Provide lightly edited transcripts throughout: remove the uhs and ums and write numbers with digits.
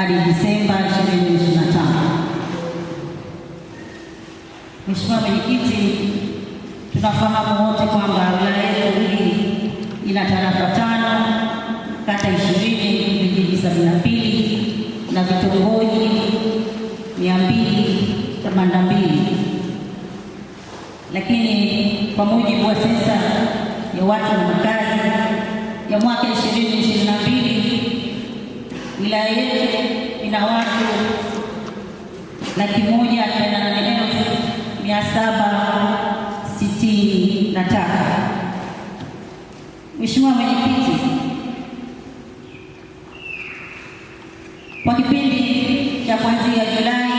hadi Disemba 2025. Mheshimiwa Mwenyekiti, tunafahamu wote kwamba wilaya yetu hii ina tarafa 5, kata 20, vijiji 72 na vitongoji 282. Lakini kwa mujibu wa sensa ya watu na makazi ya mwaka 2022, wilaya yetu ina watu 148,763. Mheshimiwa Mwenyekiti, kwa kipindi cha kuanzia Julai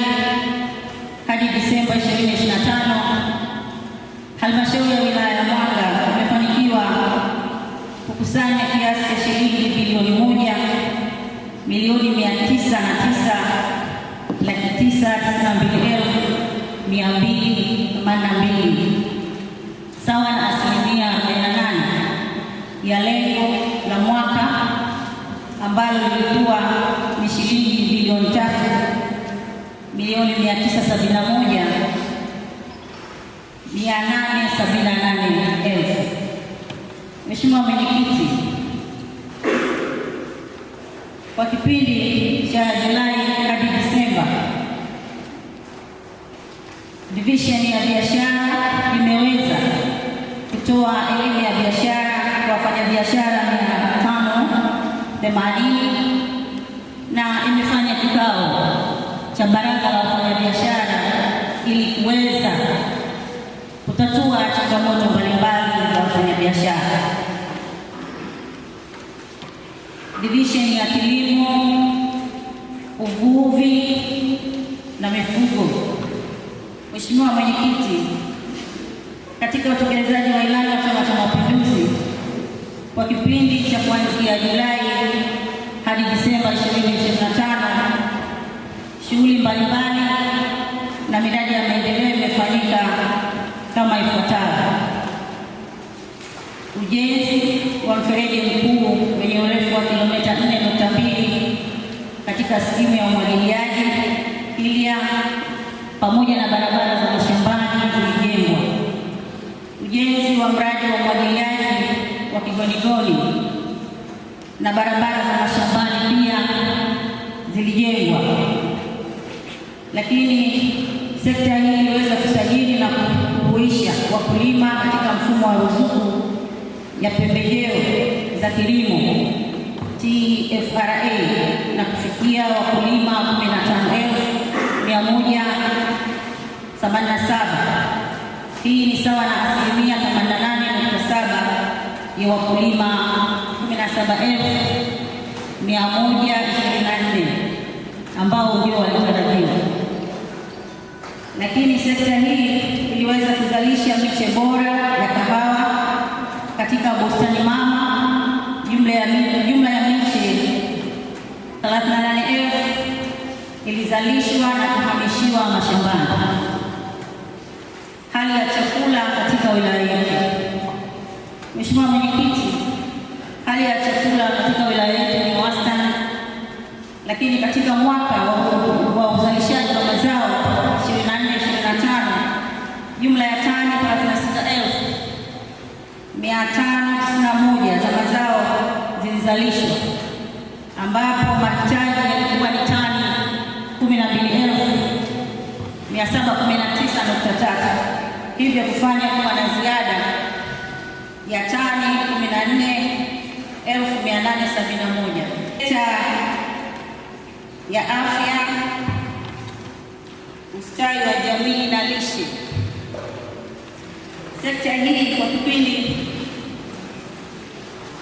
hadi Disemba 2025, halmashauri ya wilaya ya Mwanga imefanikiwa kukusanya kiasi cha shilingi bilioni 1,909,282 sawa na 48% ya lengo la mwaka ambalo lilikuwa ni shilingi bilioni 3,971,878,000. Mheshimiwa Mwenyekiti, kwa kipindi cha Julai hadi Disemba, divisheni ya biashara imeweza kutoa elimu ya biashara kwa wafanyabiashara 580 na imefanya kikao cha baraza la wafanyabiashara ili kuweza kutatua changamoto mbalimbali za wafanyabiashara. Divisheni ya kilimo, uvuvi na mifugo. Mheshimiwa Mwenyekiti, katika utekelezaji wa ilani ya Chama cha Mapinduzi kwa kipindi cha kuanzia Julai hadi Disemba 2025, shughuli mbalimbali na miradi ya maendeleo imefanyika kama ifuatavyo: ujenzi wa mfereji mkuu wenye urefu wa kilomita 4.2 katika skimu ya umwagiliaji Kilia pamoja na barabara za mashambani zilijengwa. Ujenzi wa mradi wa umwagiliaji wa Kigonigoni na barabara za mashambani pia zilijengwa. Lakini sekta hii iliweza kusajili na kuhuisha wakulima katika mfumo wa ruzuku ya pembejeo za kilimo TFRA na kufikia wakulima 15,187. Hii ni sawa na 88.7% ya wakulima 17,124 ambao ndio walitarajiwa. Lakini sekta hii iliweza kuzalisha miche bora ya kahawa katika bustani mama. Jumla ya miche 38,000 ilizalishwa na kuhamishiwa mashambani. Hali ya chakula katika wilaya yetu. Mheshimiwa Mwenyekiti, hali ya chakula katika wilaya yetu ni wastani, lakini katika mwaka wa uzalishaji wa mazao 24-25, jumla ya tani 36,591 za mazao zilizalishwa, ambapo mahitaji yalikuwa ni tani 12,719.3, hivyo kufanya kuwa na ziada ya tani 14,871. Sekta ya afya, ustawi wa jamii na lishe. Sekta hii kwa kipindi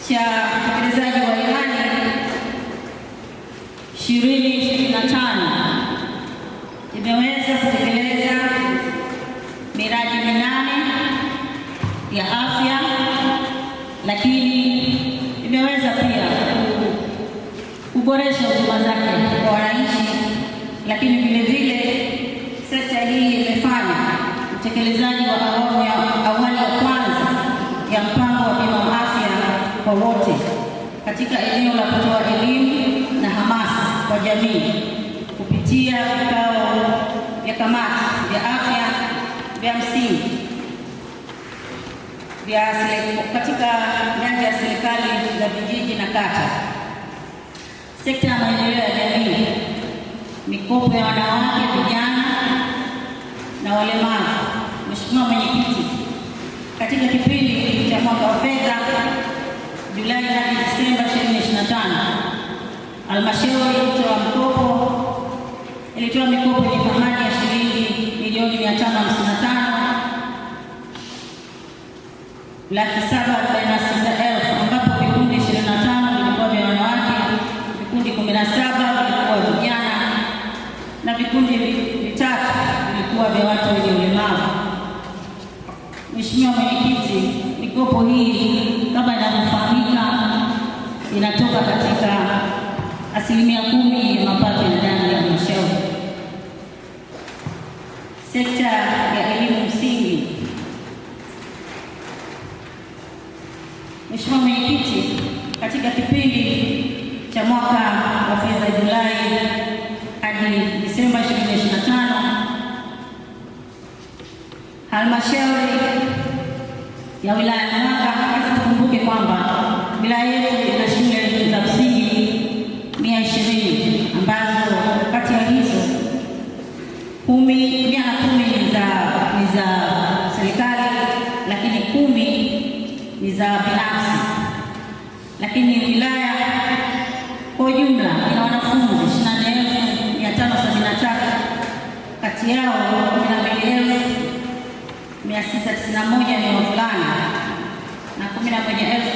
cha utekelezaji wa ilani 2025 imeweza kutekeleza miradi 8 ya afya, lakini imeweza pia kuboresha huduma zake kwa wananchi. Lakini vile vile sekta hii imefanya utekelezaji wa awamu ya awali ya kwanza ya mpango wa bima wa afya kwa wote katika eneo la kutoa elimu na hamasa kwa jamii kupitia vikao vya kamati vya afya vya msingi katika nyanja ya serikali za vijiji na kata. Sekta ya maendeleo ya jamii, mikopo ya wanawake, vijana na walemavu. Mheshimiwa Mwenyekiti, katika kipindi cha mwaka wa fedha Julai hadi Disemba 2025, halmashauri ilitoa mikopo yenye thamani ya shilingi milioni 555,746,000 ambapo vikundi 25 vilikuwa vya wanawake, vikundi 17 vilikuwa vijana na vikundi vitatu vilikuwa vya watu wenye ulemavu. Mheshimiwa Mwenyekiti, mikopo hii kama inavyofahamika inatoka katika 10% ya mapato ya ndani ya halmashauri. Sekta ya elimu msingi. Mheshimiwa Mwenyekiti, katika kipindi cha mwaka wa fedha Julai hadi Disemba 2025, halmashauri ya wilaya ya Namanga, tukumbuke kwamba wilaya yetu ina shule za msingi 120 ambazo kati ya hizo 110 ni za serikali, lakini 10 ni za binafsi. Lakini wilaya kwa ujumla ina wanafunzi 24,573, kati yao 12,691 ni wavulana na 11,000